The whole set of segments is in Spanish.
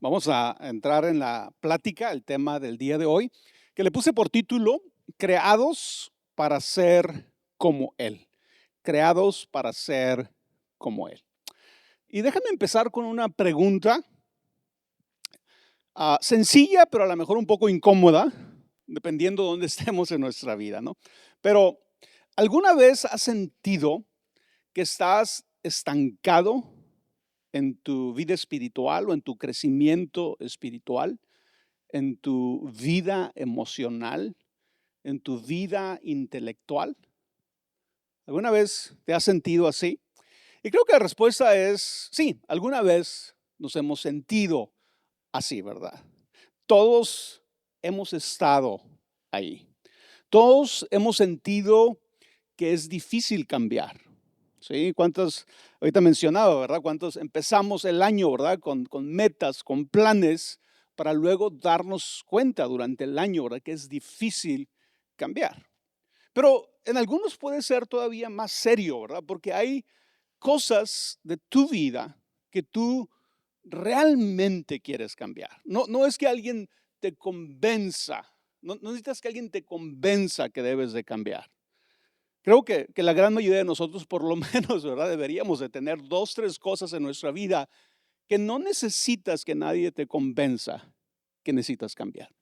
vamos a entrar en la plática, el tema del día de hoy, que le puse por título, Creados para ser como Él. Creados para ser como Él. Y déjame empezar con una pregunta sencilla, pero a lo mejor un poco incómoda, dependiendo de dónde estemos en nuestra vida, ¿no? Pero, ¿alguna vez has sentido que estás estancado en tu vida espiritual o en tu crecimiento espiritual, en tu vida emocional, en tu vida intelectual? ¿Alguna vez te has sentido así? Y creo que la respuesta es sí, alguna vez nos hemos sentido así, ¿verdad? Todos hemos estado ahí. Todos hemos sentido que es difícil cambiar. ¿Sí? ¿Cuántos, ahorita mencionaba, ¿verdad? ¿Cuántos empezamos el año, ¿verdad? Con metas, con planes, para luego darnos cuenta durante el año, ¿verdad? Que es difícil cambiar. Pero en algunos puede ser todavía más serio, ¿verdad? Porque hay cosas de tu vida que tú realmente quieres cambiar. No es que alguien te convenza, no necesitas que alguien te convenza que debes de cambiar. Creo que la gran mayoría de nosotros, por lo menos, ¿verdad? Deberíamos de tener 2, 3 cosas en nuestra vida que no necesitas que nadie te convenza que necesitas cambiar.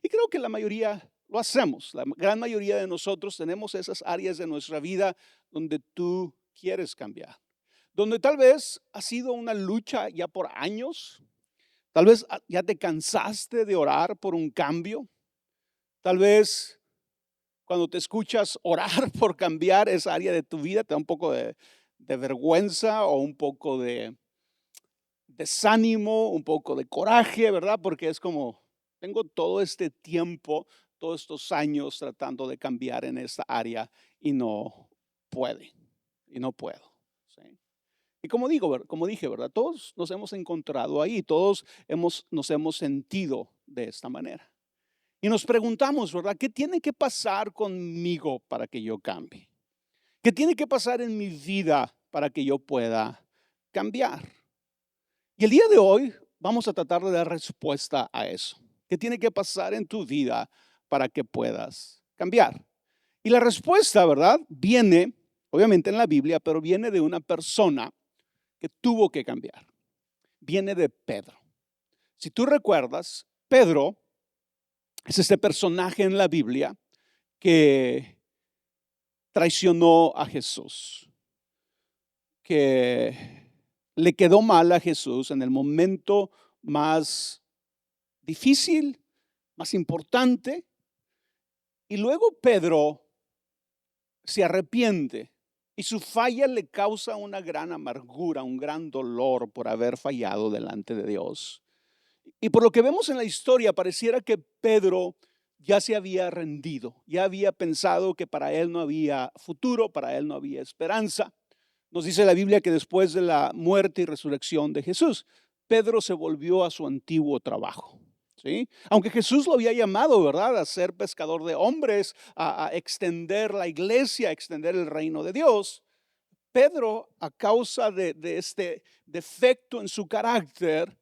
Y creo que la mayoría lo hacemos. La gran mayoría de nosotros tenemos esas áreas de nuestra vida donde tú quieres cambiar. Donde tal vez ha sido una lucha ya por años. Tal vez ya te cansaste de orar por un cambio. Tal vez cuando te escuchas orar por cambiar esa área de tu vida, te da un poco de vergüenza o un poco de desánimo, un poco de coraje, ¿verdad? Porque es como, tengo todo este tiempo, todos estos años tratando de cambiar en esta área y no puede, y no puedo. ¿Sí? Y como digo, como dije, ¿verdad? Todos nos hemos encontrado ahí, todos nos hemos sentido de esta manera. Y nos preguntamos, ¿verdad? ¿Qué tiene que pasar conmigo para que yo cambie? ¿Qué tiene que pasar en mi vida para que yo pueda cambiar? Y el día de hoy vamos a tratar de dar respuesta a eso. ¿Qué tiene que pasar en tu vida para que puedas cambiar? Y la respuesta, ¿verdad? Viene, obviamente en la Biblia, pero viene de una persona que tuvo que cambiar. Viene de Pedro. Si tú recuerdas, Pedro es este personaje en la Biblia que traicionó a Jesús, que le quedó mal a Jesús en el momento más difícil, más importante. Y luego Pedro se arrepiente y su falla le causa una gran amargura, un gran dolor por haber fallado delante de Dios. Y por lo que vemos en la historia, pareciera que Pedro ya se había rendido, ya había pensado que para él no había futuro, para él no había esperanza. Nos dice la Biblia que después de la muerte y resurrección de Jesús, Pedro se volvió a su antiguo trabajo. ¿Sí? Aunque Jesús lo había llamado, ¿verdad?, a ser pescador de hombres, a extender la iglesia, a extender el reino de Dios. Pedro, a causa de este defecto en su carácter,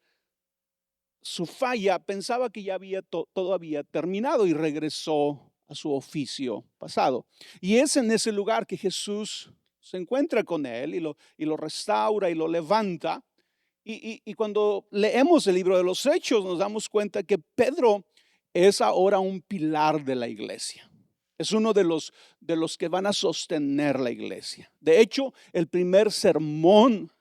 su falla, pensaba que ya todo había terminado y regresó a su oficio pasado. Y es en ese lugar que Jesús se encuentra con él y lo restaura y lo levanta. Y cuando leemos el libro de los Hechos nos damos cuenta que Pedro es ahora un pilar de la iglesia. Es uno de los que van a sostener la iglesia. De hecho, el primer sermón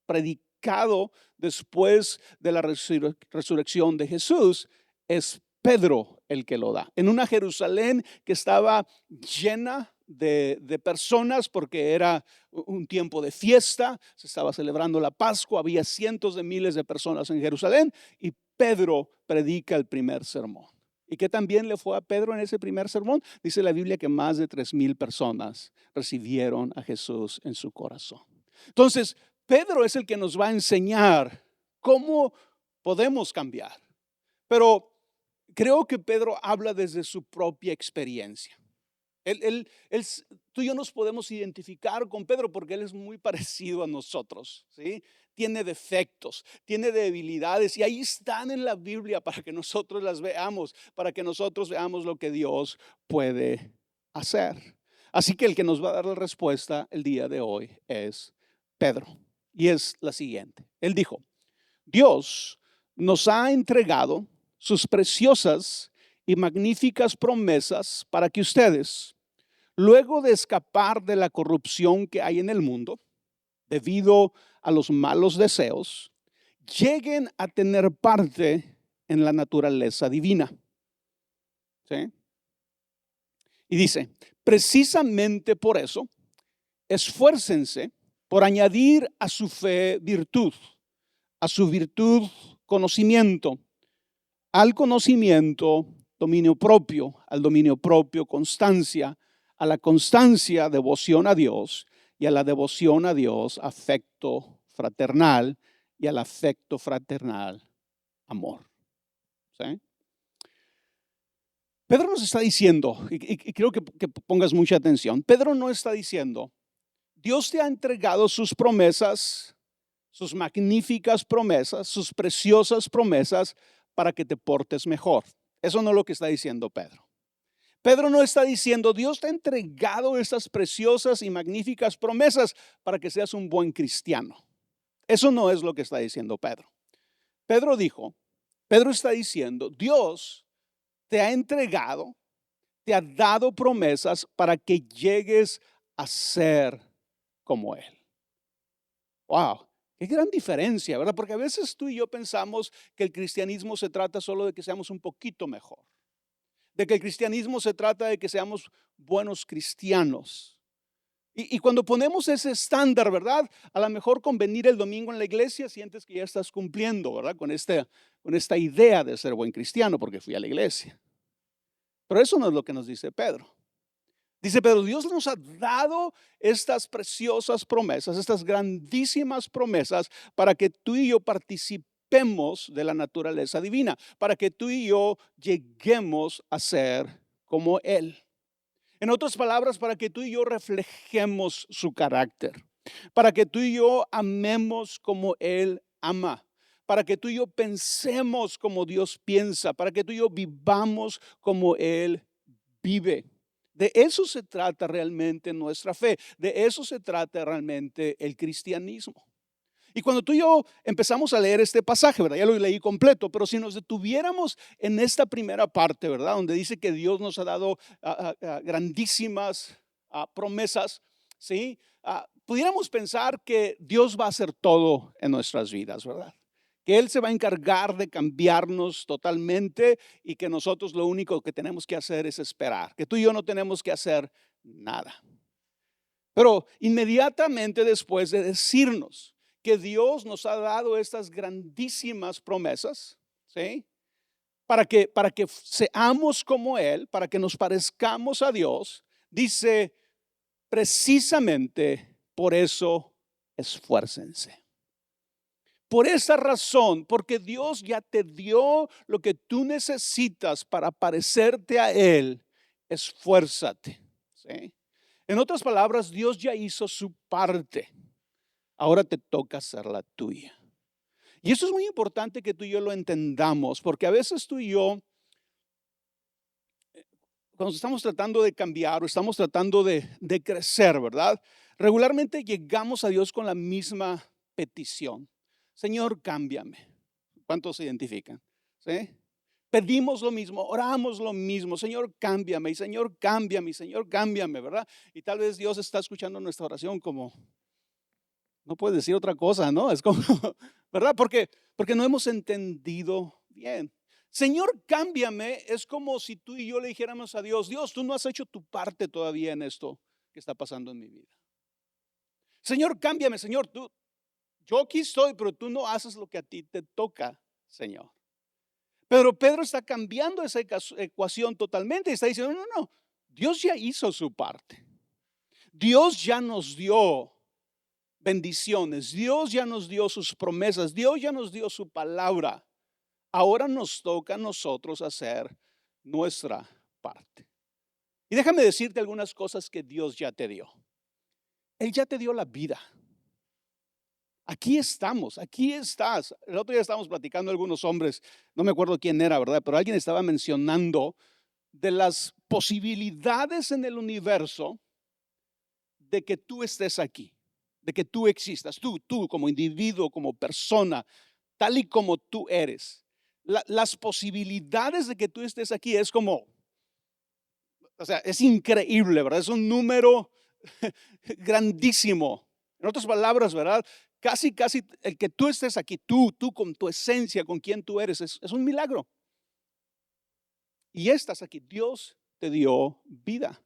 predicado después de la resurrección de Jesús es Pedro el que lo da. En una Jerusalén que estaba llena de personas porque era un tiempo de fiesta, se estaba celebrando la Pascua, había cientos de miles de personas en Jerusalén y Pedro predica el primer sermón. ¿Y qué también le fue a Pedro en ese primer sermón? Dice la Biblia que más de 3,000 personas recibieron a Jesús en su corazón. Entonces, Pedro es el que nos va a enseñar cómo podemos cambiar. Pero creo que Pedro habla desde su propia experiencia. Tú y yo nos podemos identificar con Pedro porque él es muy parecido a nosotros, ¿sí? Tiene defectos, tiene debilidades y ahí están en la Biblia para que nosotros las veamos, para que nosotros veamos lo que Dios puede hacer. Así que el que nos va a dar la respuesta el día de hoy es Pedro. Y es la siguiente. Él dijo, Dios nos ha entregado sus preciosas y magníficas promesas para que ustedes, luego de escapar de la corrupción que hay en el mundo, debido a los malos deseos, lleguen a tener parte en la naturaleza divina. ¿Sí? Y dice, precisamente por eso, esfuércense por añadir a su fe virtud, a su virtud conocimiento, al conocimiento dominio propio, al dominio propio constancia, a la constancia devoción a Dios y a la devoción a Dios afecto fraternal y al afecto fraternal amor. ¿Sí? Pedro nos está diciendo, y creo que pongas mucha atención, Pedro no está diciendo, Dios te ha entregado sus promesas, sus magníficas promesas, sus preciosas promesas para que te portes mejor. Eso no es lo que está diciendo Pedro. Pedro no está diciendo, Dios te ha entregado estas preciosas y magníficas promesas para que seas un buen cristiano. Eso no es lo que está diciendo Pedro. Pedro está diciendo, Dios te ha entregado, te ha dado promesas para que llegues a ser como Él. Wow, qué gran diferencia, ¿verdad? Porque a veces tú y yo pensamos que el cristianismo se trata solo de que seamos un poquito mejor. De que el cristianismo se trata de que seamos buenos cristianos. Y cuando ponemos ese estándar, ¿verdad? A lo mejor con venir el domingo en la iglesia sientes que ya estás cumpliendo, ¿verdad? Con esta idea de ser buen cristiano porque fui a la iglesia. Pero eso no es lo que nos dice Pedro. Dice Pedro, Dios nos ha dado estas preciosas promesas, estas grandísimas promesas para que tú y yo participemos de la naturaleza divina, para que tú y yo lleguemos a ser como Él. En otras palabras, para que tú y yo reflejemos su carácter, para que tú y yo amemos como Él ama, para que tú y yo pensemos como Dios piensa, para que tú y yo vivamos como Él vive. De eso se trata realmente nuestra fe, de eso se trata realmente el cristianismo. Y cuando tú y yo empezamos a leer este pasaje, ¿verdad? Ya lo leí completo, pero si nos detuviéramos en esta primera parte, ¿verdad? Donde dice que Dios nos ha dado grandísimas promesas, ¿sí? Pudiéramos pensar que Dios va a hacer todo en nuestras vidas, ¿verdad? Que Él se va a encargar de cambiarnos totalmente y que nosotros lo único que tenemos que hacer es esperar, que tú y yo no tenemos que hacer nada. Pero inmediatamente después de decirnos que Dios nos ha dado estas grandísimas promesas, ¿sí? Para que seamos como Él, para que nos parezcamos a Dios, dice precisamente por eso esfuércense. Por esa razón, porque Dios ya te dio lo que tú necesitas para parecerte a Él, esfuérzate. ¿Sí? En otras palabras, Dios ya hizo su parte. Ahora te toca hacer la tuya. Y eso es muy importante que tú y yo lo entendamos, porque a veces tú y yo, cuando estamos tratando de cambiar o estamos tratando de crecer, ¿verdad? Regularmente llegamos a Dios con la misma petición. Señor, cámbiame. ¿Cuántos se identifican? ¿Sí? Pedimos lo mismo, oramos lo mismo. Señor, cámbiame. Y Señor, cámbiame. Y Señor, cámbiame, ¿verdad? Y tal vez Dios está escuchando nuestra oración como, no puede decir otra cosa, ¿no? Es como, ¿verdad? Porque no hemos entendido bien. Señor, cámbiame. Es como si tú y yo le dijéramos a Dios, Dios, tú no has hecho tu parte todavía en esto que está pasando en mi vida. Señor, cámbiame, Señor, yo aquí estoy, pero tú no haces lo que a ti te toca, Señor. Pero Pedro está cambiando esa ecuación totalmente y está diciendo, no, Dios ya hizo su parte. Dios ya nos dio bendiciones, Dios ya nos dio sus promesas, Dios ya nos dio su palabra. Ahora nos toca a nosotros hacer nuestra parte. Y déjame decirte algunas cosas que Dios ya te dio. Él ya te dio la vida. Aquí estamos, aquí estás. El otro día estábamos platicando algunos hombres, no me acuerdo quién era, ¿verdad? Pero alguien estaba mencionando de las posibilidades en el universo de que tú estés aquí, de que tú existas, tú como individuo, como persona, tal y como tú eres. Las posibilidades de que tú estés aquí es como, o sea, es increíble, ¿verdad? Es un número grandísimo. En otras palabras, ¿verdad? Casi el que tú estés aquí, tú con tu esencia, con quien tú eres, es un milagro. Y estás aquí, Dios te dio vida.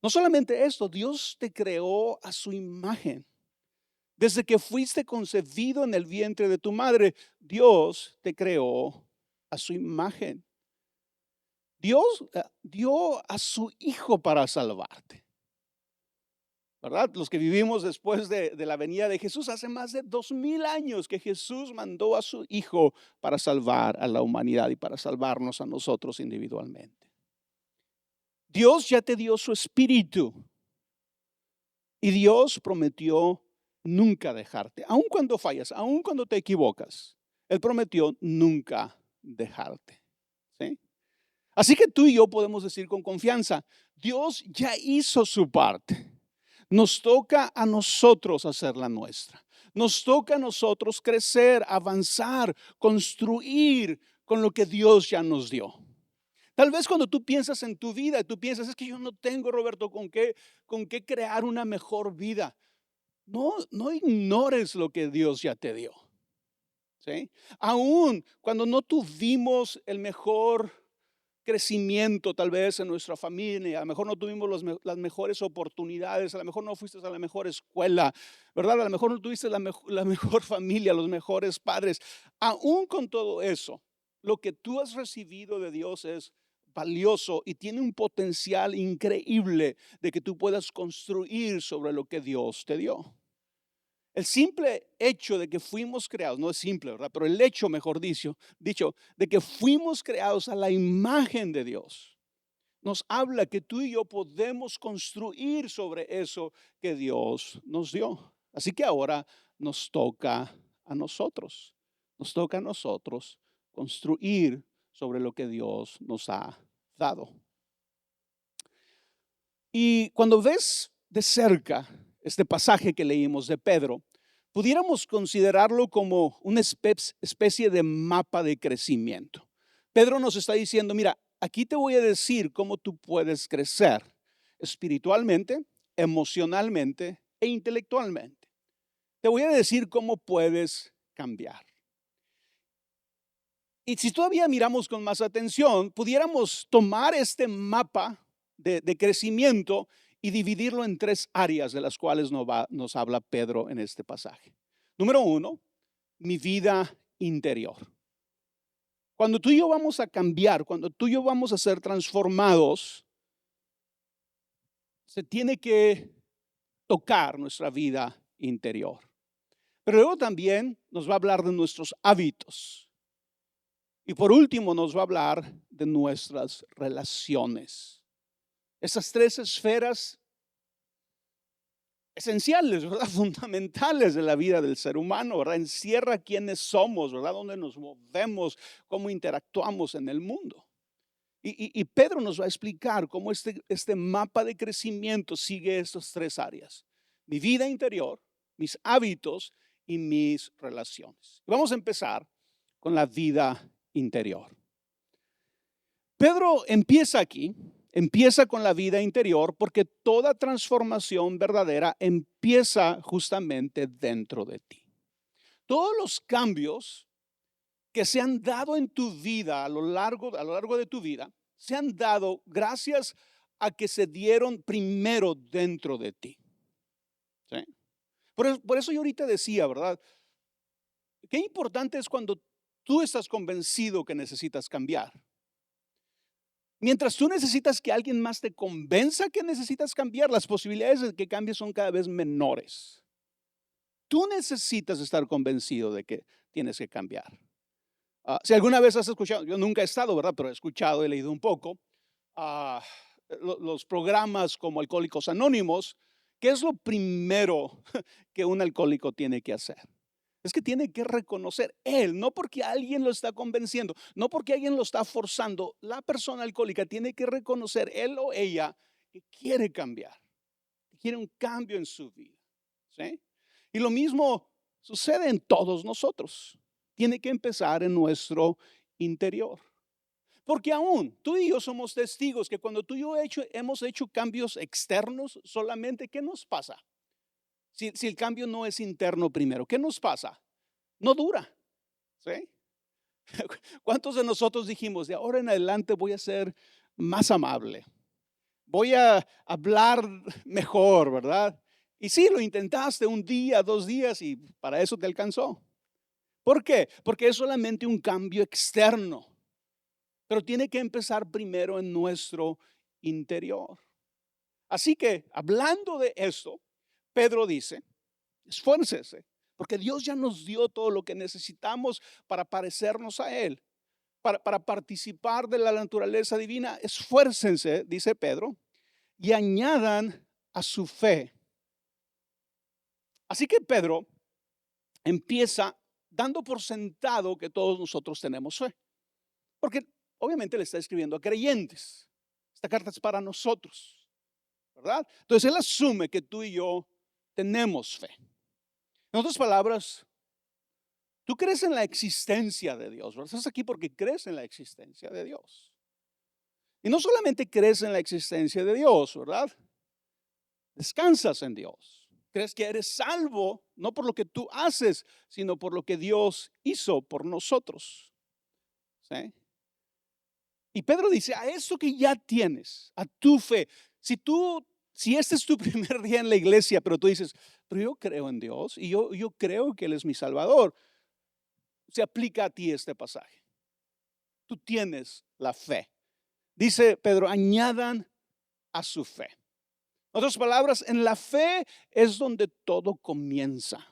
No solamente esto, Dios te creó a su imagen. Desde que fuiste concebido en el vientre de tu madre, Dios te creó a su imagen. Dios dio a su hijo para salvarte. ¿Verdad? Los que vivimos después de la venida de Jesús, hace más de 2000 años que Jesús mandó a su hijo para salvar a la humanidad y para salvarnos a nosotros individualmente. Dios ya te dio su espíritu y Dios prometió nunca dejarte, aun cuando fallas, aun cuando te equivocas. Él prometió nunca dejarte. ¿Sí? Así que tú y yo podemos decir con confianza, Dios ya hizo su parte. Nos toca a nosotros hacer la nuestra. Nos toca a nosotros crecer, avanzar, construir con lo que Dios ya nos dio. Tal vez cuando tú piensas en tu vida, tú piensas, es que yo no tengo, Roberto, con qué crear una mejor vida. No ignores lo que Dios ya te dio. ¿Sí? Aún cuando no tuvimos el mejor crecimiento tal vez en nuestra familia, a lo mejor no tuvimos las mejores oportunidades, a lo mejor no fuiste a la mejor escuela, ¿verdad? A lo mejor no tuviste la mejor familia, los mejores padres. Aún con todo eso, lo que tú has recibido de Dios es valioso y tiene un potencial increíble de que tú puedas construir sobre lo que Dios te dio. El simple hecho de que fuimos creados, no es simple, ¿verdad? Pero el hecho, mejor dicho, de que fuimos creados a la imagen de Dios, nos habla que tú y yo podemos construir sobre eso que Dios nos dio. Así que ahora nos toca a nosotros, construir sobre lo que Dios nos ha dado. Y cuando ves de cerca este pasaje que leímos de Pedro, pudiéramos considerarlo como una especie de mapa de crecimiento. Pedro nos está diciendo, mira, aquí te voy a decir cómo tú puedes crecer espiritualmente, emocionalmente e intelectualmente. Te voy a decir cómo puedes cambiar. Y si todavía miramos con más atención, pudiéramos tomar este mapa de crecimiento y dividirlo en 3 áreas de las cuales nos habla Pedro en este pasaje. Número 1, mi vida interior. Cuando tú y yo vamos a cambiar, cuando tú y yo vamos a ser transformados, se tiene que tocar nuestra vida interior. Pero luego también nos va a hablar de nuestros hábitos. Y por último nos va a hablar de nuestras relaciones. Esas 3 esferas esenciales, ¿verdad? Fundamentales de la vida del ser humano, ¿verdad? Encierra quiénes somos, ¿verdad? Dónde nos movemos, cómo interactuamos en el mundo. Y Pedro nos va a explicar cómo este mapa de crecimiento sigue estas 3 áreas. Mi vida interior, mis hábitos y mis relaciones. Vamos a empezar con la vida interior. Pedro empieza con la vida interior porque toda transformación verdadera empieza justamente dentro de ti. Todos los cambios que se han dado en tu vida a lo largo de tu vida, se han dado gracias a que se dieron primero dentro de ti. ¿Sí? Por eso yo ahorita decía, ¿verdad? Qué importante es cuando tú estás convencido que necesitas cambiar. Mientras tú necesitas que alguien más te convenza que necesitas cambiar, las posibilidades de que cambies son cada vez menores. Tú necesitas estar convencido de que tienes que cambiar. Si alguna vez has escuchado, yo nunca he estado, ¿verdad? Pero he escuchado, he leído un poco. los programas como Alcohólicos Anónimos, ¿qué es lo primero que un alcohólico tiene que hacer? Es que tiene que reconocer él, no porque alguien lo está convenciendo, no porque alguien lo está forzando. La persona alcohólica tiene que reconocer él o ella que quiere cambiar, que quiere un cambio en su vida. ¿Sí? Y lo mismo sucede en todos nosotros. Tiene que empezar en nuestro interior. Porque aún tú y yo somos testigos que cuando tú y yo hemos hecho cambios externos solamente, ¿qué nos pasa? Si el cambio no es interno primero, ¿qué nos pasa? No dura. ¿Sí? ¿Cuántos de nosotros dijimos, de ahora en adelante voy a ser más amable? Voy a hablar mejor, ¿verdad? Y sí, lo intentaste un día, 2 días y para eso te alcanzó. ¿Por qué? Porque es solamente un cambio externo. Pero tiene que empezar primero en nuestro interior. Así que, hablando de esto, Pedro dice, esfuércese, porque Dios ya nos dio todo lo que necesitamos para parecernos a Él, para participar de la naturaleza divina. Esfuércense, dice Pedro, y añadan a su fe. Así que Pedro empieza dando por sentado que todos nosotros tenemos fe, porque obviamente le está escribiendo a creyentes. Esta carta es para nosotros, ¿verdad? Entonces él asume que tú y yo tenemos fe. En otras palabras, tú crees en la existencia de Dios, ¿verdad? Estás aquí porque crees en la existencia de Dios. Y no solamente crees en la existencia de Dios, ¿verdad? Descansas en Dios. Crees que eres salvo, no por lo que tú haces, sino por lo que Dios hizo por nosotros. ¿Sí? Y Pedro dice, a eso que ya tienes, a tu fe, si este es tu primer día en la iglesia, pero tú dices, pero yo creo en Dios y yo creo que Él es mi Salvador, se aplica a ti este pasaje. Tú tienes la fe. Dice Pedro, añadan a su fe. En otras palabras, en la fe es donde todo comienza.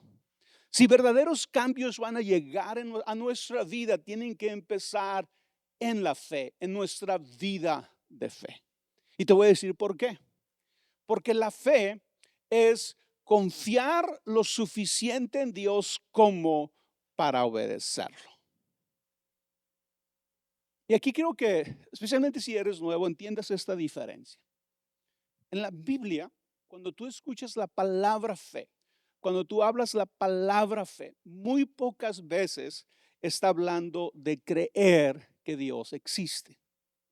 Si verdaderos cambios van a llegar a nuestra vida, tienen que empezar en la fe, en nuestra vida de fe. Y te voy a decir por qué. Porque la fe es confiar lo suficiente en Dios como para obedecerlo. Y aquí quiero que, especialmente si eres nuevo, entiendas esta diferencia. En la Biblia, cuando tú escuchas la palabra fe, cuando tú hablas la palabra fe, muy pocas veces está hablando de creer que Dios existe.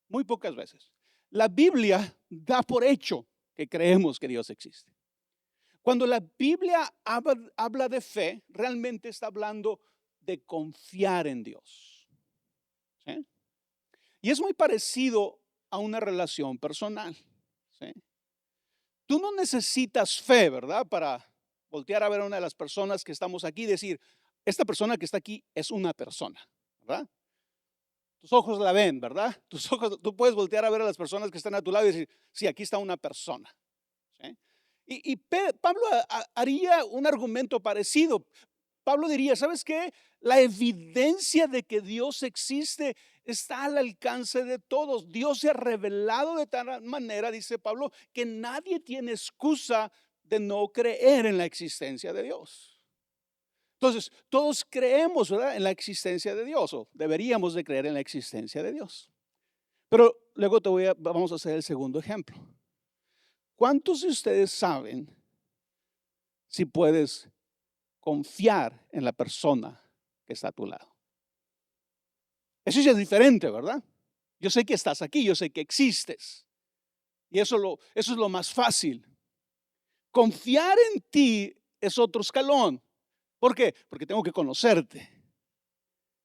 Muy pocas veces. La Biblia da por hecho que creemos que Dios existe. Cuando la Biblia habla de fe, realmente está hablando de confiar en Dios. ¿Sí? Y es muy parecido a una relación personal. ¿Sí? Tú no necesitas fe, ¿verdad? Para voltear a ver a una de las personas que estamos aquí y decir, esta persona que está aquí es una persona, ¿verdad? Tus ojos la ven, ¿verdad? Tú puedes voltear a ver a las personas que están a tu lado y decir, sí, aquí está una persona. ¿Sí? Y Pablo haría un argumento parecido. Pablo diría, ¿sabes qué? La evidencia de que Dios existe está al alcance de todos. Dios se ha revelado de tal manera, dice Pablo, que nadie tiene excusa de no creer en la existencia de Dios. Entonces, todos creemos, ¿verdad?, en la existencia de Dios, o deberíamos de creer en la existencia de Dios. Pero luego vamos a hacer el segundo ejemplo. ¿Cuántos de ustedes saben si puedes confiar en la persona que está a tu lado? Eso ya es diferente, ¿verdad? Yo sé que estás aquí, yo sé que existes. Y eso es lo más fácil. Confiar en ti es otro escalón. ¿Por qué? Porque tengo que conocerte.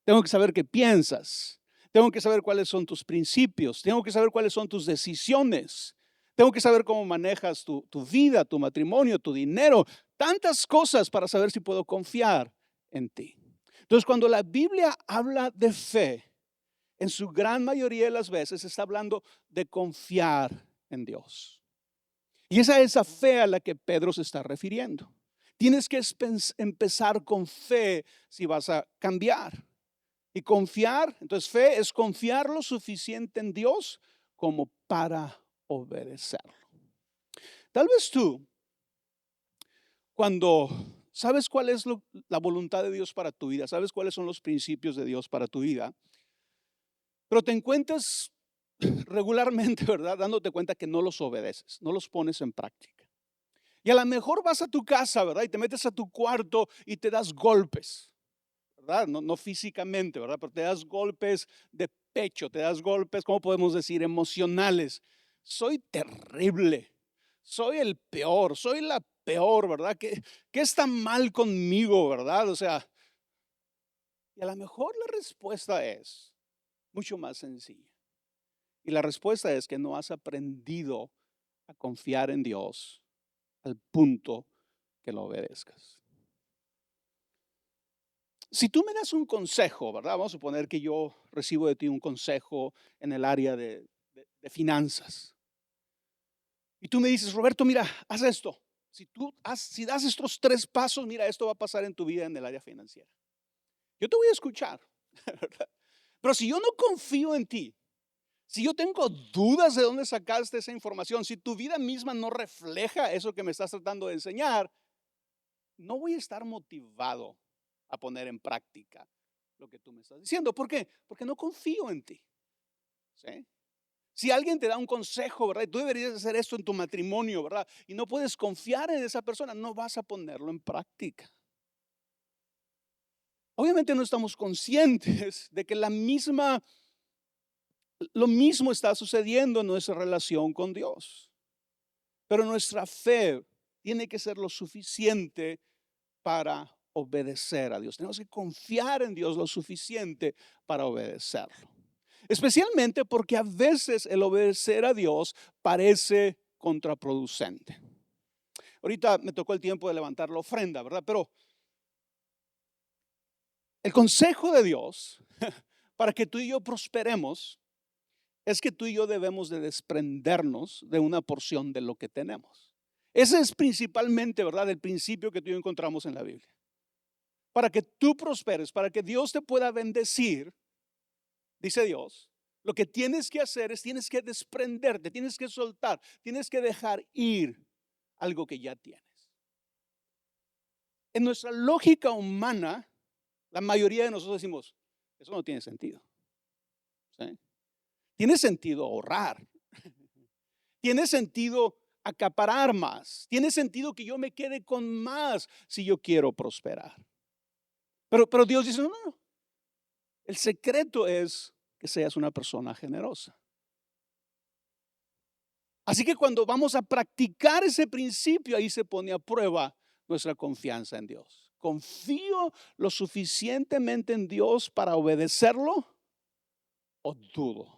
Tengo que saber qué piensas. Tengo que saber cuáles son tus principios. Tengo que saber cuáles son tus decisiones. Tengo que saber cómo manejas tu vida, tu matrimonio, tu dinero. Tantas cosas para saber si puedo confiar en ti. Entonces, cuando la Biblia habla de fe, en su gran mayoría de las veces está hablando de confiar en Dios. Y esa es esa fe a la que Pedro se está refiriendo. Tienes que empezar con fe si vas a cambiar. Y confiar, entonces fe es confiar lo suficiente en Dios como para obedecerlo. Tal vez tú, cuando sabes cuál es la voluntad de Dios para tu vida, sabes cuáles son los principios de Dios para tu vida, pero te encuentras regularmente, ¿verdad? Dándote cuenta que no los obedeces, no los pones en práctica. Y a lo mejor vas a tu casa, ¿verdad? Y te metes a tu cuarto y te das golpes, ¿verdad? No físicamente, ¿verdad? Pero te das golpes de pecho, te das golpes, ¿cómo podemos decir? Emocionales. Soy terrible, soy el peor, soy la peor, ¿verdad? ¿Qué está mal conmigo, verdad? O sea, y a lo mejor la respuesta es mucho más sencilla. Y la respuesta es que no has aprendido a confiar en Dios al punto que lo obedezcas. Si tú me das un consejo, ¿verdad? Vamos a suponer que yo recibo de ti un consejo en el área de finanzas. Y tú me dices, Roberto, mira, haz esto. Si das estos 3 pasos, mira, esto va a pasar en tu vida en el área financiera. Yo te voy a escuchar, ¿verdad? Pero si yo no confío en ti, si yo tengo dudas de dónde sacaste esa información, si tu vida misma no refleja eso que me estás tratando de enseñar, no voy a estar motivado a poner en práctica lo que tú me estás diciendo. ¿Por qué? Porque no confío en ti. ¿Sí? Si alguien te da un consejo, ¿verdad? Tú deberías hacer esto en tu matrimonio, ¿verdad? Y no puedes confiar en esa persona, no vas a ponerlo en práctica. Obviamente no estamos conscientes de que lo mismo está sucediendo en nuestra relación con Dios. Pero nuestra fe tiene que ser lo suficiente para obedecer a Dios. Tenemos que confiar en Dios lo suficiente para obedecerlo. Especialmente porque a veces el obedecer a Dios parece contraproducente. Ahorita me tocó el tiempo de levantar la ofrenda, ¿verdad? Pero el consejo de Dios para que tú y yo prosperemos es que tú y yo debemos de desprendernos de una porción de lo que tenemos. Ese es principalmente, ¿verdad?, el principio que tú y yo encontramos en la Biblia. Para que tú prosperes, para que Dios te pueda bendecir, dice Dios, lo que tienes que hacer es tienes que desprenderte, tienes que soltar, tienes que dejar ir algo que ya tienes. En nuestra lógica humana, la mayoría de nosotros decimos, eso no tiene sentido. ¿Sí? Tiene sentido ahorrar. Tiene sentido acaparar más. Tiene sentido que yo me quede con más si yo quiero prosperar. Pero Dios dice, no. El secreto es que seas una persona generosa. Así que cuando vamos a practicar ese principio, ahí se pone a prueba nuestra confianza en Dios. ¿Confío lo suficientemente en Dios para obedecerlo o dudo?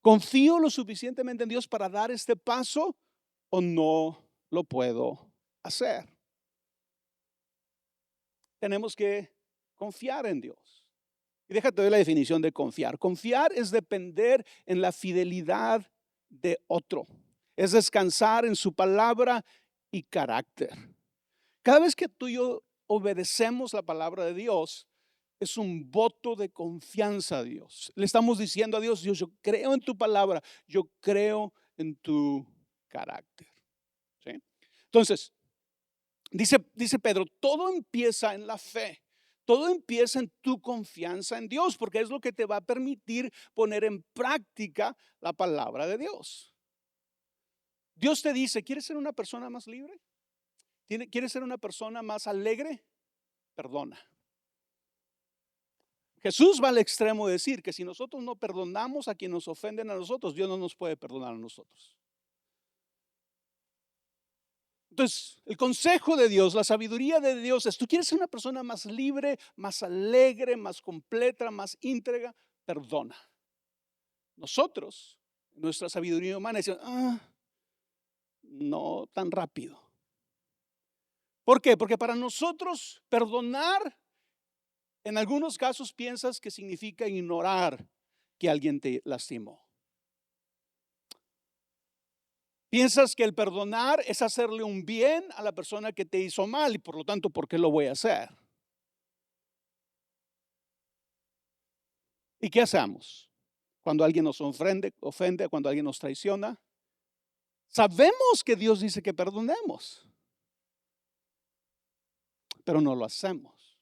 ¿Confío lo suficientemente en Dios para dar este paso o no lo puedo hacer? Tenemos que confiar en Dios. Y déjate ver la definición de confiar. Confiar es depender en la fidelidad de otro. Es descansar en su palabra y carácter. Cada vez que tú y yo obedecemos la palabra de Dios, es un voto de confianza a Dios. Le estamos diciendo a Dios, Dios, yo creo en tu palabra, yo creo en tu carácter. ¿Sí? Entonces, dice Pedro, todo empieza en la fe. Todo empieza en tu confianza en Dios, porque es lo que te va a permitir poner en práctica la palabra de Dios. Dios te dice, ¿quieres ser una persona más libre? ¿Quieres ser una persona más alegre? Perdona. Jesús va al extremo de decir que si nosotros no perdonamos a quienes nos ofenden a nosotros, Dios no nos puede perdonar a nosotros. Entonces, el consejo de Dios, la sabiduría de Dios es, ¿tú quieres ser una persona más libre, más alegre, más completa, más íntegra? Perdona. Nosotros, nuestra sabiduría humana, decimos, no tan rápido. ¿Por qué? Porque para nosotros perdonar, en algunos casos piensas que significa ignorar que alguien te lastimó. Piensas que el perdonar es hacerle un bien a la persona que te hizo mal y por lo tanto, ¿por qué lo voy a hacer? ¿Y qué hacemos? cuando alguien nos ofende, cuando alguien nos traiciona. Sabemos que Dios dice que perdonemos, pero no lo hacemos.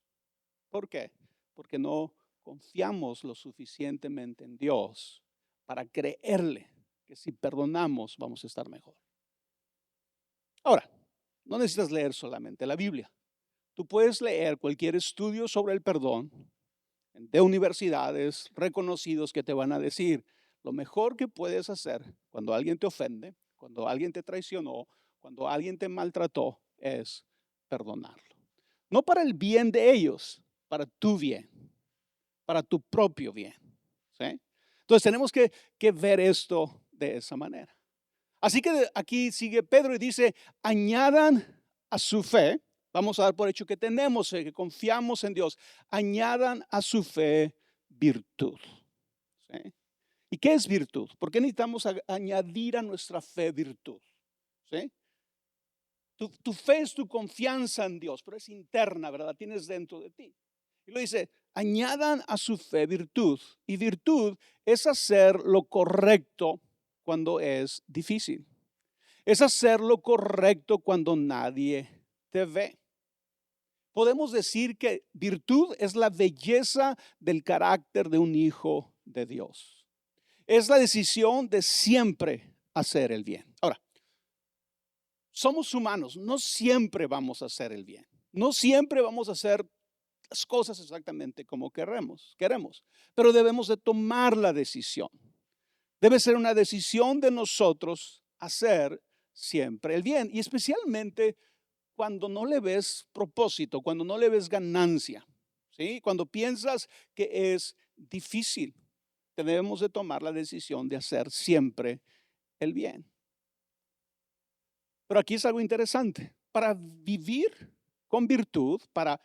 ¿Por qué? Porque no confiamos lo suficientemente en Dios para creerle que si perdonamos vamos a estar mejor. Ahora, no necesitas leer solamente la Biblia. Tú puedes leer cualquier estudio sobre el perdón de universidades reconocidos que te van a decir lo mejor que puedes hacer cuando alguien te ofende, cuando alguien te traicionó, cuando alguien te maltrató, es perdonarlo. No para el bien de ellos, para tu bien, para tu propio bien. ¿Sí? Entonces tenemos que ver esto de esa manera. Así que aquí sigue Pedro y dice, añadan a su fe, vamos a dar por hecho que tenemos fe, que confiamos en Dios, añadan a su fe virtud. ¿Sí? ¿Y qué es virtud? ¿Por qué necesitamos añadir a nuestra fe virtud? ¿Sí? Tu fe es tu confianza en Dios, pero es interna, ¿verdad? La tienes dentro de ti. Y lo dice, añadan a su fe virtud. Y virtud es hacer lo correcto cuando es difícil. Es hacer lo correcto cuando nadie te ve. Podemos decir que virtud es la belleza del carácter de un hijo de Dios. Es la decisión de siempre hacer el bien. Ahora, somos humanos, no siempre vamos a hacer el bien. No siempre vamos a hacer las cosas exactamente como queremos, pero debemos de tomar la decisión. Debe ser una decisión de nosotros hacer siempre el bien, y especialmente cuando no le ves propósito, cuando no le ves ganancia, ¿sí? Cuando piensas que es difícil, debemos de tomar la decisión de hacer siempre el bien. Pero aquí es algo interesante. Para vivir con virtud, para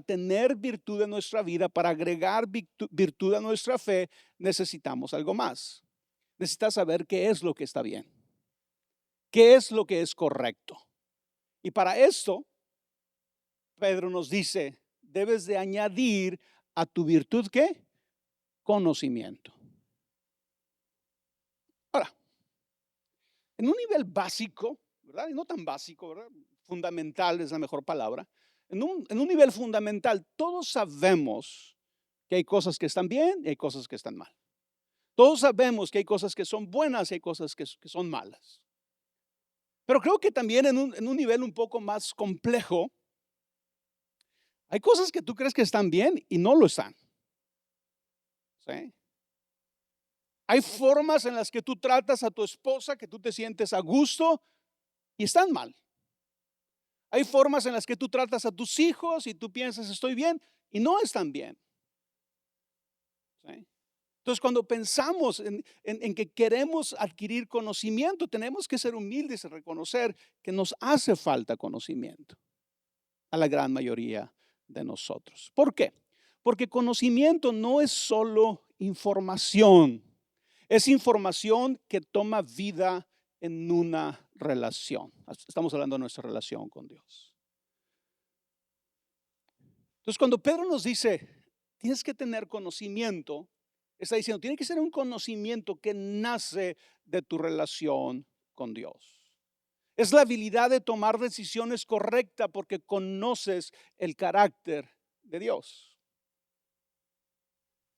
tener virtud en nuestra vida, para agregar virtud a nuestra fe, necesitamos algo más. Necesitas saber qué es lo que está bien, qué es lo que es correcto. Y para esto, Pedro nos dice, debes de añadir a tu virtud, ¿qué? Conocimiento. Ahora, en un nivel básico, ¿verdad? Y no tan básico, ¿verdad? Fundamental es la mejor palabra. En un nivel fundamental, todos sabemos que hay cosas que están bien y hay cosas que están mal. Todos sabemos que hay cosas que son buenas y hay cosas que son malas. Pero creo que también en un nivel un poco más complejo, hay cosas que tú crees que están bien y no lo están. ¿Sí? Hay formas en las que tú tratas a tu esposa que tú te sientes a gusto y están mal. Hay formas en las que tú tratas a tus hijos y tú piensas estoy bien y no están bien. ¿Sí? Entonces, cuando pensamos en que queremos adquirir conocimiento, tenemos que ser humildes y reconocer que nos hace falta conocimiento a la gran mayoría de nosotros. ¿Por qué? Porque conocimiento no es solo información, es información que toma vida en una relación. Estamos hablando de nuestra relación con Dios. Entonces, cuando Pedro nos dice, tienes que tener conocimiento, está diciendo, tiene que ser un conocimiento que nace de tu relación con Dios. Es la habilidad de tomar decisiones correctas porque conoces el carácter de Dios.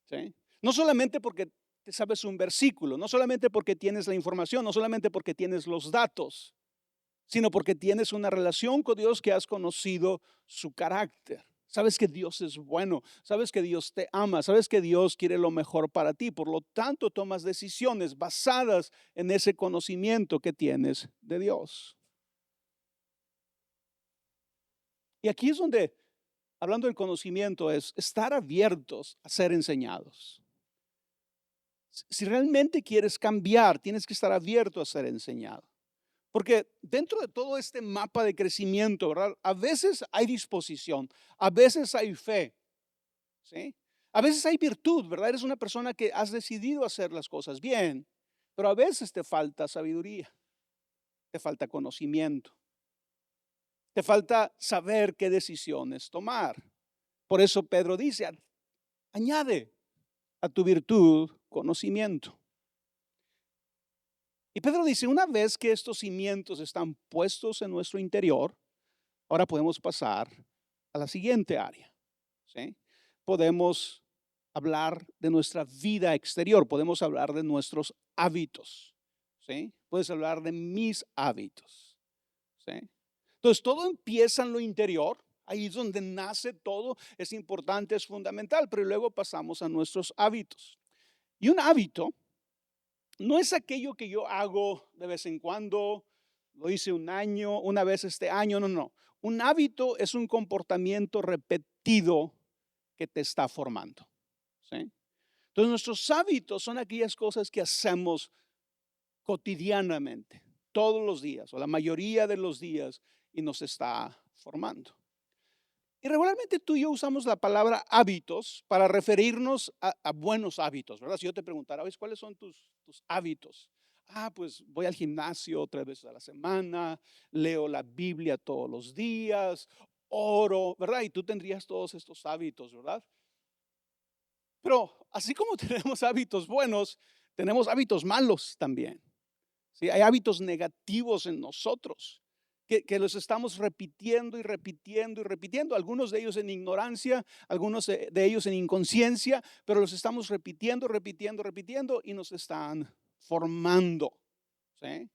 ¿Sí? No solamente porque te sabes un versículo, no solamente porque tienes la información, no solamente porque tienes los datos, sino porque tienes una relación con Dios que has conocido su carácter. Sabes que Dios es bueno, sabes que Dios te ama, sabes que Dios quiere lo mejor para ti. Por lo tanto, tomas decisiones basadas en ese conocimiento que tienes de Dios. Y aquí es donde, hablando del conocimiento, es estar abiertos a ser enseñados. Si realmente quieres cambiar, tienes que estar abierto a ser enseñado. Porque dentro de todo este mapa de crecimiento, ¿verdad? A veces hay disposición, a veces hay fe, ¿sí? A veces hay virtud, ¿verdad? Eres una persona que has decidido hacer las cosas bien, pero a veces te falta sabiduría, te falta conocimiento, te falta saber qué decisiones tomar. Por eso Pedro dice, añade a tu virtud conocimiento. Y Pedro dice, una vez que estos cimientos están puestos en nuestro interior, ahora podemos pasar a la siguiente área, ¿sí? Podemos hablar de nuestra vida exterior, podemos hablar de nuestros hábitos, ¿sí? Puedes hablar de mis hábitos, ¿sí? Entonces, todo empieza en lo interior, ahí es donde nace todo, es importante, es fundamental, pero luego pasamos a nuestros hábitos. Y un hábito no es aquello que yo hago de vez en cuando, lo hice un año, una vez este año, no, no. Un hábito es un comportamiento repetido que te está formando, ¿sí? Entonces, nuestros hábitos son aquellas cosas que hacemos cotidianamente, todos los días, o la mayoría de los días, y nos está formando. Y regularmente tú y yo usamos la palabra hábitos para referirnos a buenos hábitos, ¿verdad? Si yo te preguntara, oye, ¿cuáles son tus hábitos? Ah, pues voy al gimnasio 3 veces a la semana, leo la Biblia todos los días, oro, ¿verdad? Y tú tendrías todos estos hábitos, ¿verdad? Pero así como tenemos hábitos buenos, tenemos hábitos malos también. ¿Sí? Hay hábitos negativos en nosotros que los estamos repitiendo y repitiendo y repitiendo. Algunos de ellos en ignorancia, algunos de ellos en inconsciencia, pero los estamos repitiendo, repitiendo, repitiendo y nos están formando, ¿sí?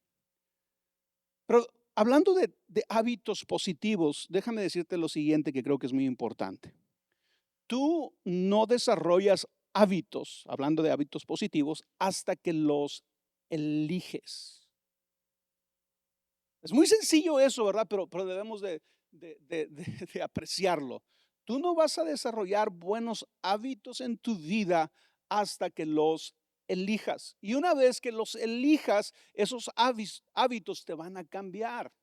Pero hablando de hábitos positivos, déjame decirte lo siguiente que creo que es muy importante. Tú no desarrollas hábitos, hablando de hábitos positivos, hasta que los eliges. Es muy sencillo eso, ¿verdad? Pero debemos de apreciarlo. Tú no vas a desarrollar buenos hábitos en tu vida hasta que los elijas. Y una vez que los elijas, esos hábitos te van a cambiar.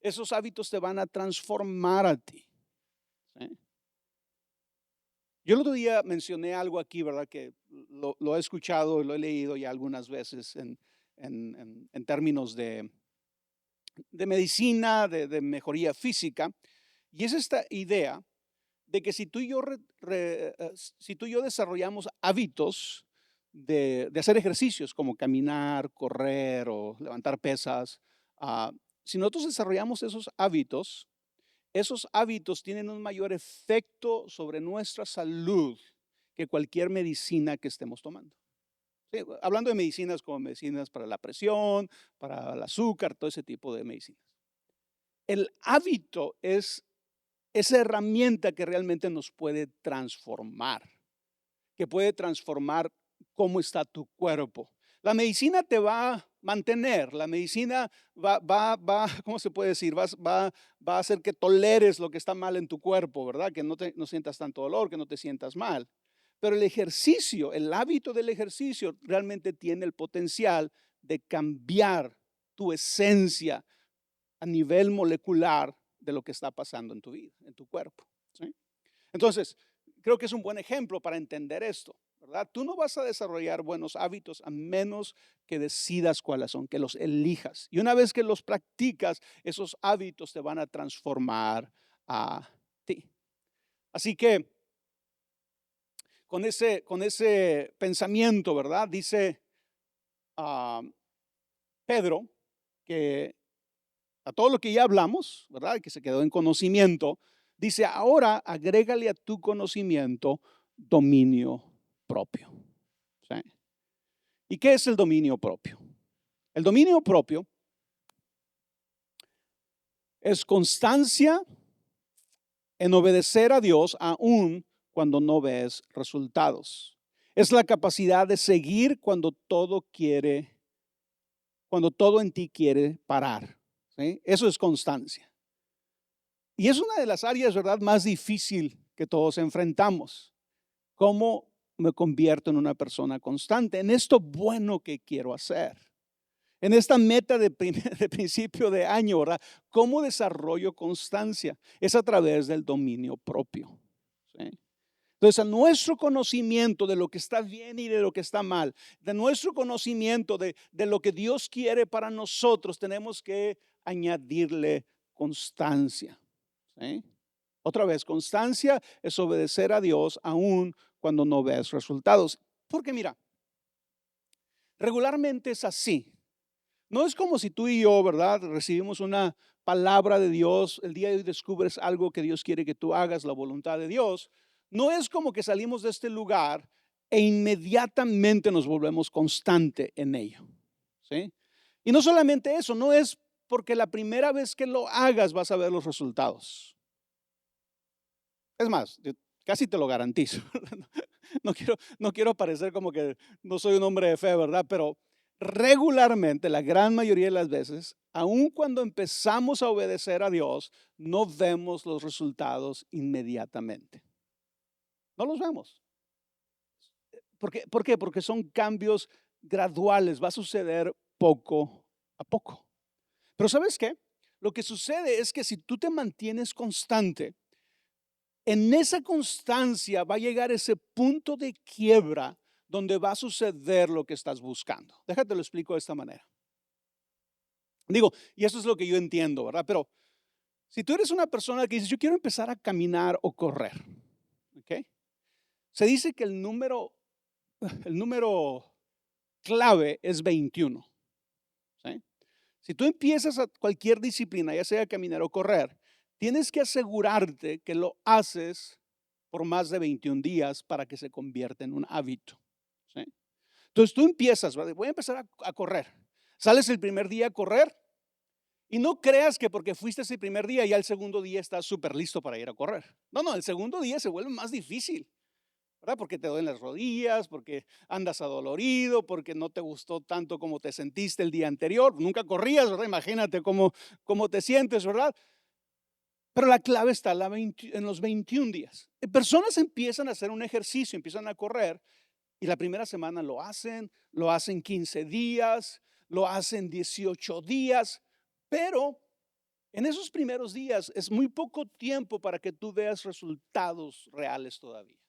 Esos hábitos te van a transformar a ti, ¿sí? Yo el otro día mencioné algo aquí, ¿verdad? Que lo he escuchado y lo he leído ya algunas veces en términos de medicina, de mejoría física, y es esta idea de que si tú y yo, si tú y yo desarrollamos hábitos de hacer ejercicios como caminar, correr o levantar pesas, si nosotros desarrollamos esos hábitos tienen un mayor efecto sobre nuestra salud que cualquier medicina que estemos tomando. Sí, hablando de medicinas como medicinas para la presión, para el azúcar, todo ese tipo de medicinas. El hábito es esa herramienta que realmente nos puede transformar, que puede transformar cómo está tu cuerpo. La medicina te va a mantener, la medicina ¿cómo se puede decir? Va a hacer que toleres lo que está mal en tu cuerpo, ¿verdad? Que no sientas tanto dolor, que no te sientas mal. Pero el ejercicio, el hábito del ejercicio realmente tiene el potencial de cambiar tu esencia a nivel molecular de lo que está pasando en tu vida, en tu cuerpo, ¿sí? Entonces, creo que es un buen ejemplo para entender esto, ¿verdad? Tú no vas a desarrollar buenos hábitos a menos que decidas cuáles son, que los elijas. Y una vez que los practicas, esos hábitos te van a transformar a ti. Así que con ese pensamiento, ¿verdad? Dice Pedro que a todo lo que ya hablamos, ¿verdad? Que se quedó en conocimiento, dice, ahora agrégale a tu conocimiento dominio propio, ¿sí? ¿Y qué es el dominio propio? El dominio propio es constancia en obedecer a Dios aún cuando no ves resultados. Es la capacidad de seguir cuando todo en ti quiere parar, ¿sí? Eso es constancia. Y es una de las áreas, ¿verdad?, más difícil que todos enfrentamos. ¿Cómo me convierto en una persona constante en esto bueno que quiero hacer? En esta meta de principio de año, ¿verdad? ¿Cómo desarrollo constancia? Es a través del dominio propio, ¿sí? Entonces, a nuestro conocimiento de lo que está bien y de lo que está mal, de nuestro conocimiento de lo que Dios quiere para nosotros, tenemos que añadirle constancia, ¿sí? Otra vez, constancia es obedecer a Dios aún cuando no ves resultados. Porque mira, Regularmente es así. No es como si tú y yo, ¿verdad? Recibimos una palabra de Dios, el día de hoy descubres algo que Dios quiere que tú hagas, la voluntad de Dios. No es como que salimos de este lugar e inmediatamente nos volvemos constante en ello, ¿sí? Y no solamente eso, no es porque la primera vez que lo hagas vas a ver los resultados. Es más, yo casi te lo garantizo. No quiero parecer como que no soy un hombre de fe, ¿verdad? Pero regularmente, la gran mayoría de las veces, aun cuando empezamos a obedecer a Dios, no vemos los resultados inmediatamente. No los vemos. ¿Por qué? Porque son cambios graduales, va a suceder poco a poco. Pero ¿sabes qué? Lo que sucede es que si tú te mantienes constante, en esa constancia va a llegar ese punto de quiebra donde va a suceder lo que estás buscando. Déjate lo explico de esta manera. Digo, y eso es lo que yo entiendo, ¿verdad? Pero si tú eres una persona que dices, yo quiero empezar a caminar o correr, ¿ok? Se dice que el número clave es 21, ¿sí? Si tú empiezas a cualquier disciplina, ya sea caminar o correr, tienes que asegurarte que lo haces por más de 21 días para que se convierta en un hábito, ¿sí? Entonces tú empiezas, ¿verdad? Voy a empezar a correr. Sales el primer día a correr y no creas que porque fuiste ese primer día ya el segundo día estás súper listo para ir a correr. No, el segundo día se vuelve más difícil, ¿verdad? Porque te duelen las rodillas, porque andas adolorido, porque no te gustó tanto como te sentiste el día anterior. Nunca corrías, ¿verdad? Imagínate cómo te sientes, ¿verdad? Pero la clave está en los 21 días. Personas empiezan a hacer un ejercicio, empiezan a correr y la primera semana lo hacen 15 días, lo hacen 18 días, pero en esos primeros días es muy poco tiempo para que tú veas resultados reales todavía.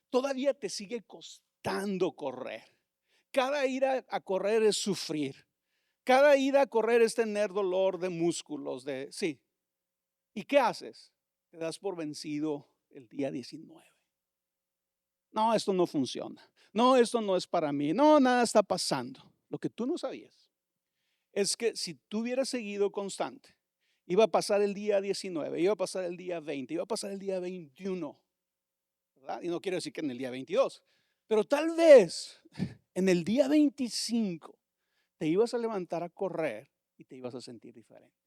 Todavía te sigue costando correr. Cada ida a correr es sufrir. Cada ida a correr es tener dolor de músculos, sí. ¿Y qué haces? Te das por vencido el día 19. No, esto no funciona. No, esto no es para mí. No, nada está pasando. Lo que tú no sabías es que si tú hubieras seguido constante, iba a pasar el día 19, iba a pasar el día 20, iba a pasar el día 21, ¿verdad? Y no quiero decir que en el día 22, pero tal vez en el día 25 te ibas a levantar a correr y te ibas a sentir diferente.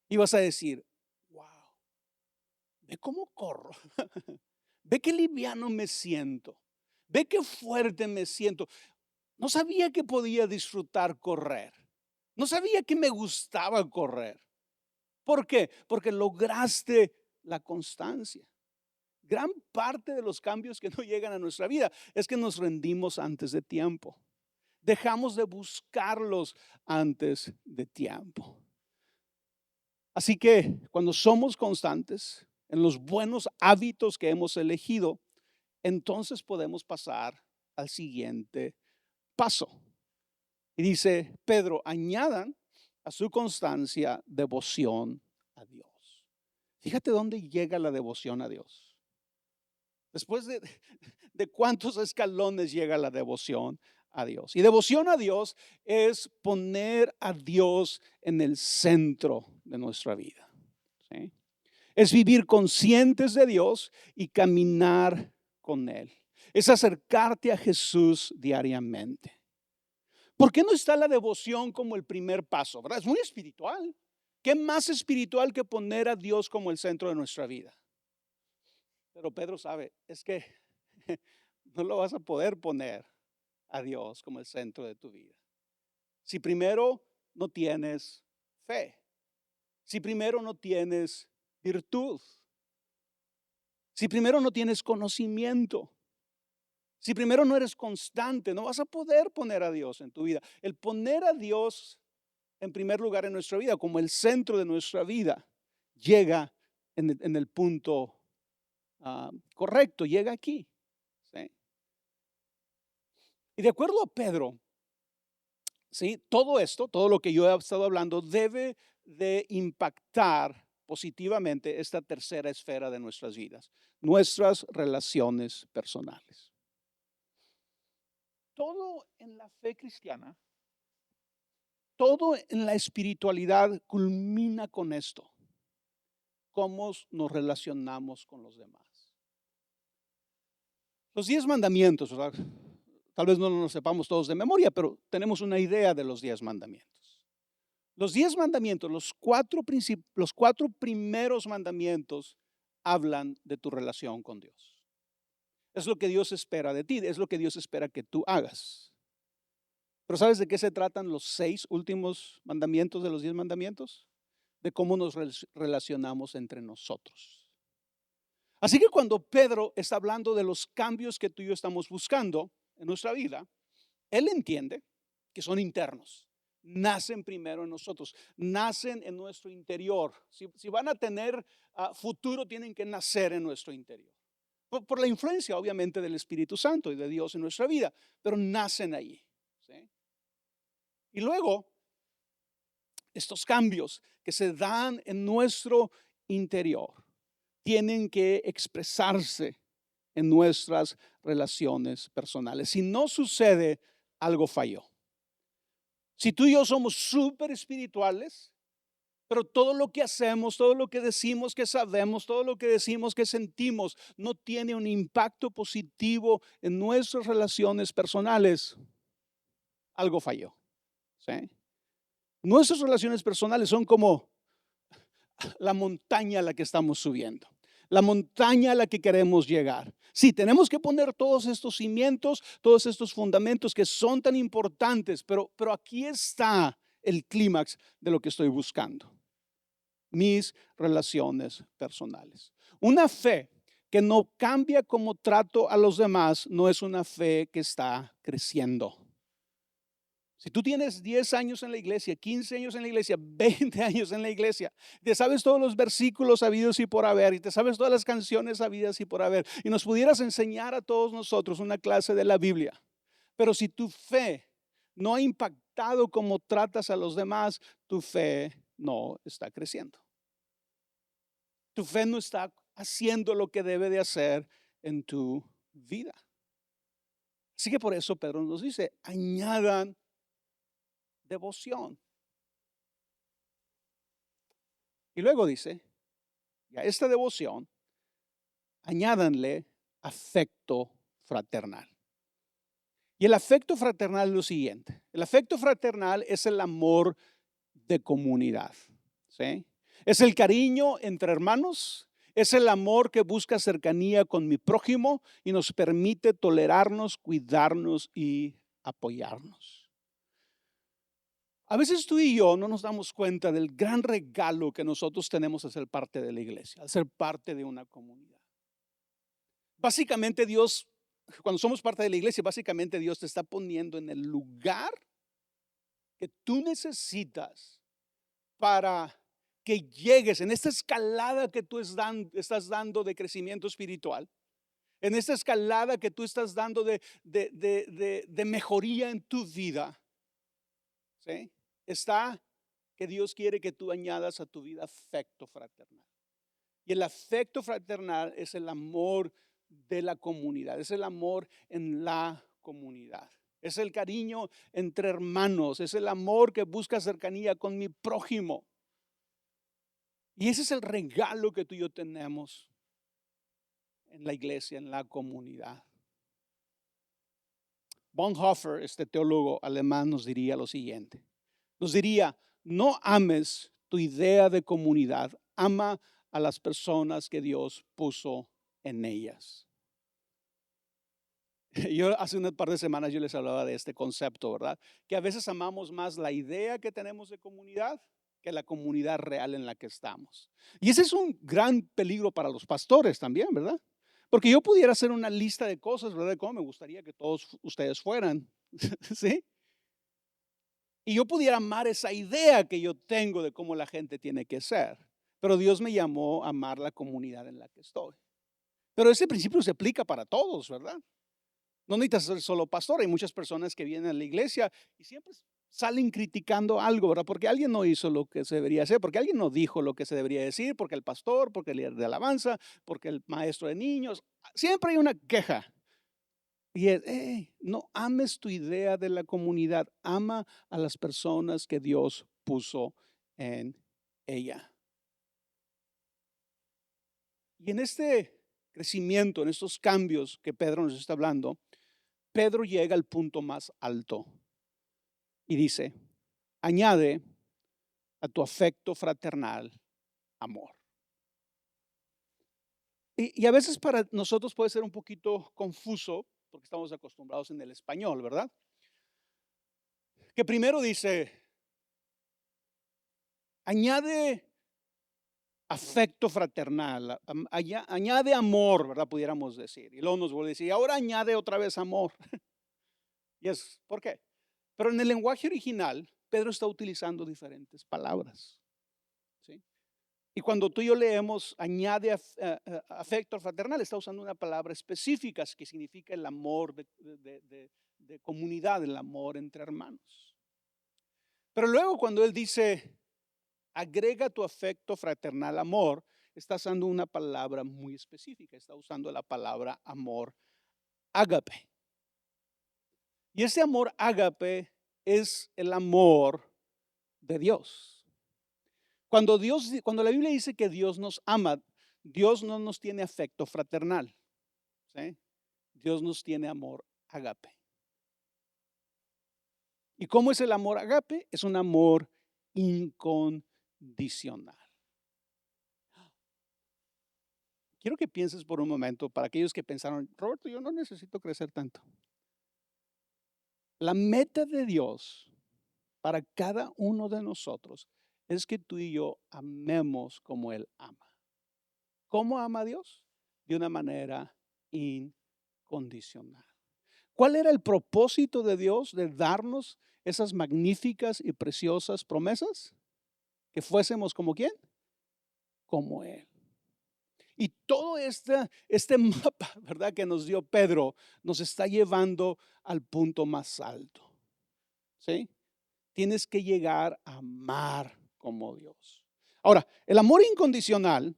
Ibas a decir, wow, ve cómo corro. Ve qué liviano me siento. Ve qué fuerte me siento. No sabía que podía disfrutar correr. No sabía que me gustaba correr. ¿Por qué? Porque lograste la constancia. Gran parte de los cambios que no llegan a nuestra vida es que nos rendimos antes de tiempo. Dejamos de buscarlos antes de tiempo. Así que cuando somos constantes en los buenos hábitos que hemos elegido, entonces podemos pasar al siguiente paso. Y dice Pedro, añadan a su constancia devoción a Dios. Fíjate dónde llega la devoción a Dios. Después de cuántos escalones llega la devoción a Dios. Y devoción a Dios es poner a Dios en el centro de nuestra vida, ¿sí? Es vivir conscientes de Dios y caminar con Él. Es acercarte a Jesús diariamente. ¿Por qué no está la devoción como el primer paso? ¿Verdad? Es muy espiritual. ¿Qué más espiritual que poner a Dios como el centro de nuestra vida? Pero Pedro sabe, es que no lo vas a poder poner a Dios como el centro de tu vida. Si primero no tienes fe, si primero no tienes virtud, si primero no tienes conocimiento, si primero no eres constante, no vas a poder poner a Dios en tu vida. El poner a Dios en primer lugar en nuestra vida, como el centro de nuestra vida, llega en el punto correcto, llega aquí, ¿sí? Y de acuerdo a Pedro, ¿sí? Todo esto, todo lo que yo he estado hablando, debe de impactar positivamente esta tercera esfera de nuestras vidas, nuestras relaciones personales. todo en la fe cristiana, todo en la espiritualidad culmina con esto: cómo nos relacionamos con los demás. Los 10 mandamientos, ¿verdad? Tal vez no nos sepamos todos de memoria, pero tenemos una idea de los 10 mandamientos. Los 10 mandamientos, los cuatro primeros mandamientos hablan de tu relación con Dios. Es lo que Dios espera de ti, es lo que Dios espera que tú hagas. Pero ¿sabes de qué se tratan los 6 últimos mandamientos de los 10 mandamientos? De cómo nos relacionamos entre nosotros. Así que cuando Pedro está hablando de los cambios que tú y yo estamos buscando en nuestra vida, él entiende que son internos. Nacen primero en nosotros, nacen en nuestro interior. Si van a tener futuro, tienen que nacer en nuestro interior. Por la influencia, obviamente, del Espíritu Santo y de Dios en nuestra vida, pero nacen allí. ¿Sí? Y luego, estos cambios que se dan en nuestro interior tienen que expresarse en nuestras relaciones personales. Si no sucede, algo falló. Si tú y yo somos súper espirituales, pero todo lo que hacemos, todo lo que decimos que sabemos, todo lo que decimos que sentimos, no tiene un impacto positivo en nuestras relaciones personales, algo falló. ¿Sí? Nuestras relaciones personales son como la montaña a la que estamos subiendo, la montaña a la que queremos llegar. Sí, tenemos que poner todos estos cimientos, todos estos fundamentos que son tan importantes, pero aquí está el clímax de lo que estoy buscando: mis relaciones personales. Una fe que no cambia cómo trato a los demás no es una fe que está creciendo. Si tú tienes 10 años en la iglesia, 15 años en la iglesia, 20 años en la iglesia, te sabes todos los versículos habidos y por haber, y te sabes todas las canciones habidas y por haber, y nos pudieras enseñar a todos nosotros una clase de la Biblia, pero si tu fe no ha impactado cómo tratas a los demás, tu fe no está creciendo. Tu fe no está haciendo lo que debe de hacer en tu vida. Así que por eso Pedro nos dice: añadan devoción. Y luego dice: y a esta devoción añádanle afecto fraternal. Y el afecto fraternal es lo siguiente: el afecto fraternal es el amor de comunidad. ¿Sí? Es el cariño entre hermanos, es el amor que busca cercanía con mi prójimo y nos permite tolerarnos, cuidarnos y apoyarnos. A veces tú y yo no nos damos cuenta del gran regalo que nosotros tenemos al ser parte de la iglesia, al ser parte de una comunidad. Básicamente Dios, cuando somos parte de la iglesia, básicamente Dios te está poniendo en el lugar que tú necesitas para que llegues en esta escalada que tú estás dando de crecimiento espiritual, en esta escalada que tú estás dando de mejoría en tu vida. ¿Sí? Está que Dios quiere que tú añadas a tu vida afecto fraternal. Y el afecto fraternal es el amor de la comunidad, es el amor en la comunidad. Es el cariño entre hermanos, es el amor que busca cercanía con mi prójimo. Y ese es el regalo que tú y yo tenemos en la iglesia, en la comunidad. Bonhoeffer, este teólogo alemán, nos diría lo siguiente. Nos diría: no ames tu idea de comunidad, ama a las personas que Dios puso en ellas. Yo hace un par de semanas yo les hablaba de este concepto, ¿verdad? Que a veces amamos más la idea que tenemos de comunidad que la comunidad real en la que estamos. Y ese es un gran peligro para los pastores también, ¿verdad? Porque yo pudiera hacer una lista de cosas, ¿verdad? De cómo me gustaría que todos ustedes fueran, ¿sí? Y yo pudiera amar esa idea que yo tengo de cómo la gente tiene que ser. Pero Dios me llamó a amar la comunidad en la que estoy. Pero ese principio se aplica para todos, ¿verdad? No necesitas ser solo pastor. Hay muchas personas que vienen a la iglesia y siempre salen criticando algo, ¿verdad? Porque alguien no hizo lo que se debería hacer, porque alguien no dijo lo que se debería decir, porque el pastor, porque el líder de alabanza, porque el maestro de niños. Siempre hay una queja. Y es, no ames tu idea de la comunidad, ama a las personas que Dios puso en ella. Y en este crecimiento, en estos cambios que Pedro nos está hablando, Pedro llega al punto más alto y dice, añade a tu afecto fraternal amor. Y a veces para nosotros puede ser un poquito confuso, porque estamos acostumbrados en el español, ¿verdad? Que primero dice, añade afecto fraternal, añade amor, ¿verdad? Pudiéramos decir. Y luego nos vuelve a decir, y ahora añade otra vez amor. Y es, ¿por qué? Pero en el lenguaje original, Pedro está utilizando diferentes palabras. ¿Sí? Y cuando tú y yo leemos, añade afecto fraternal, está usando una palabra específica que significa el amor de comunidad, el amor entre hermanos. Pero luego cuando él dice, agrega tu afecto fraternal amor, está usando una palabra muy específica, está usando la palabra amor ágape. Y ese amor ágape es el amor de Dios. Cuando la Biblia dice que Dios nos ama, Dios no nos tiene afecto fraternal. ¿Sí? Dios nos tiene amor ágape. ¿Y cómo es el amor ágape? Es un amor incondicional. Quiero que pienses por un momento, para aquellos que pensaron, Roberto, yo no necesito crecer tanto. La meta de Dios para cada uno de nosotros es que tú y yo amemos como Él ama. ¿Cómo ama a Dios? De una manera incondicional. ¿Cuál era el propósito de Dios de darnos esas magníficas y preciosas promesas? Que fuésemos como ¿quién? Como Él. Y todo este mapa, ¿verdad? Que nos dio Pedro, nos está llevando al punto más alto. ¿Sí? Tienes que llegar a amar como Dios. Ahora, el amor incondicional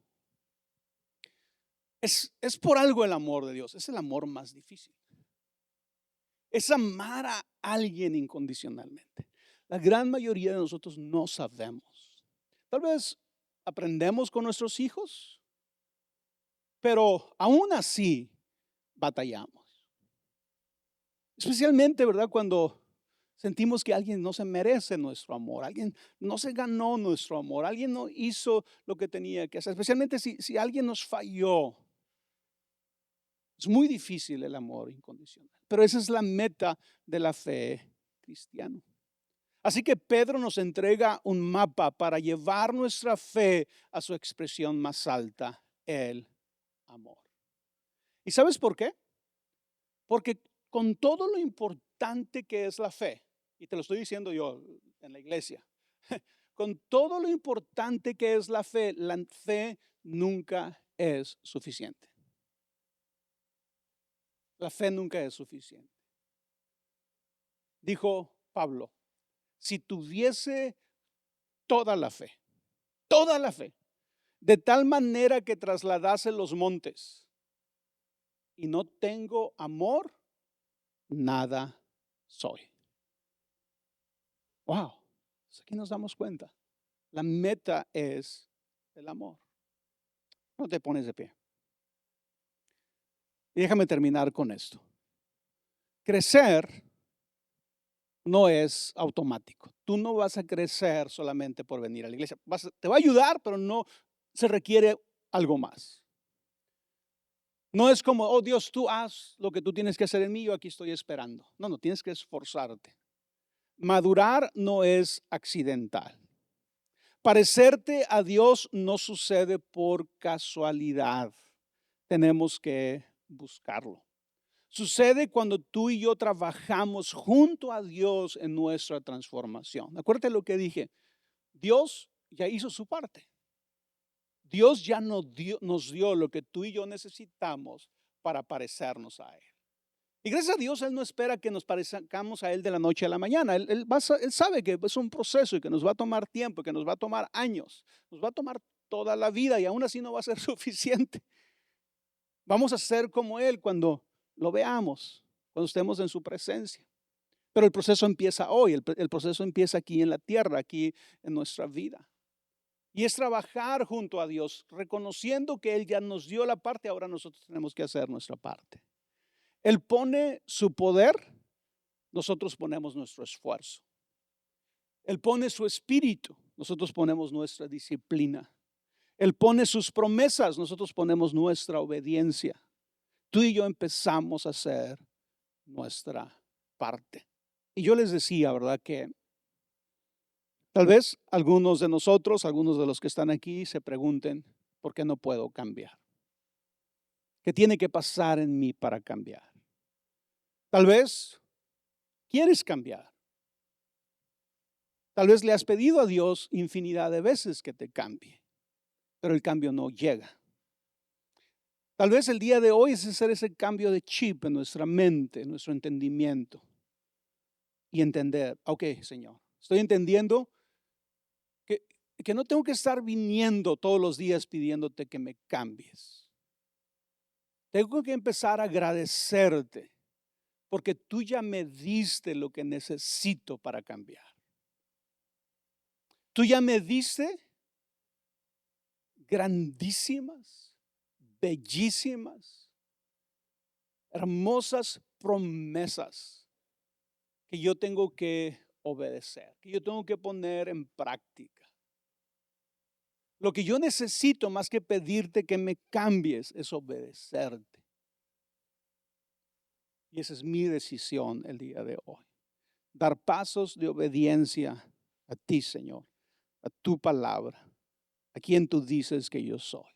es por algo el amor de Dios. Es el amor más difícil. Es amar a alguien incondicionalmente. La gran mayoría de nosotros no sabemos. Tal vez aprendemos con nuestros hijos, pero aún así batallamos. Especialmente, ¿verdad? Cuando sentimos que alguien no se merece nuestro amor, alguien no se ganó nuestro amor, alguien no hizo lo que tenía que hacer, especialmente si alguien nos falló. Es muy difícil el amor incondicional, pero esa es la meta de la fe cristiana. Así que Pedro nos entrega un mapa para llevar nuestra fe a su expresión más alta, el amor. ¿Y sabes por qué? Porque con todo lo importante que es la fe, y te lo estoy diciendo yo en la iglesia, con todo lo importante que es la fe nunca es suficiente. La fe nunca es suficiente. Dijo Pablo, si tuviese toda la fe, de tal manera que trasladase los montes, y no tengo amor, nada soy. Wow, aquí nos damos cuenta. La meta es el amor. No te pones de pie. Y déjame terminar con esto. Crecer no es automático. Tú no vas a crecer solamente por venir a la iglesia. Te va a ayudar, pero no se requiere algo más. No es como, oh Dios, tú haz lo que tú tienes que hacer en mí, yo aquí estoy esperando. No, tienes que esforzarte. Madurar no es accidental. Parecerte a Dios no sucede por casualidad. Tenemos que buscarlo. Sucede cuando tú y yo trabajamos junto a Dios en nuestra transformación. Acuérdate lo que dije. Dios ya hizo su parte. Dios ya nos dio lo que tú y yo necesitamos para parecernos a Él. Y gracias a Dios, Él no espera que nos parezcamos a Él de la noche a la mañana. Él sabe que es un proceso y que nos va a tomar tiempo, que nos va a tomar años, nos va a tomar toda la vida y aún así no va a ser suficiente. Vamos a ser como Él cuando lo veamos. cuando estemos en su presencia. Pero el proceso empieza hoy, el proceso empieza aquí en la tierra, aquí en nuestra vida. Y es trabajar junto a Dios, reconociendo que Él ya nos dio la parte, ahora nosotros tenemos que hacer nuestra parte. Él pone su poder, nosotros ponemos nuestro esfuerzo. Él pone su espíritu, nosotros ponemos nuestra disciplina. Él pone sus promesas, nosotros ponemos nuestra obediencia. Tú y yo empezamos a hacer nuestra parte. Y yo les decía, ¿verdad? Que tal vez algunos de nosotros, algunos de los que están aquí, se pregunten, ¿por qué no puedo cambiar? ¿Qué tiene que pasar en mí para cambiar? Tal vez quieres cambiar. Tal vez le has pedido a Dios infinidad de veces que te cambie, pero el cambio no llega. Tal vez el día de hoy es hacer ese cambio de chip en nuestra mente, en nuestro entendimiento y entender, ok, Señor, estoy entendiendo que no tengo que estar viniendo todos los días pidiéndote que me cambies. Tengo que empezar a agradecerte porque tú ya me diste lo que necesito para cambiar. Tú ya me diste grandísimas, bellísimas, hermosas promesas que yo tengo que obedecer, que yo tengo que poner en práctica. Lo que yo necesito más que pedirte que me cambies es obedecerte. Y esa es mi decisión el día de hoy. Dar pasos de obediencia a ti, Señor, a tu palabra, a quien tú dices que yo soy.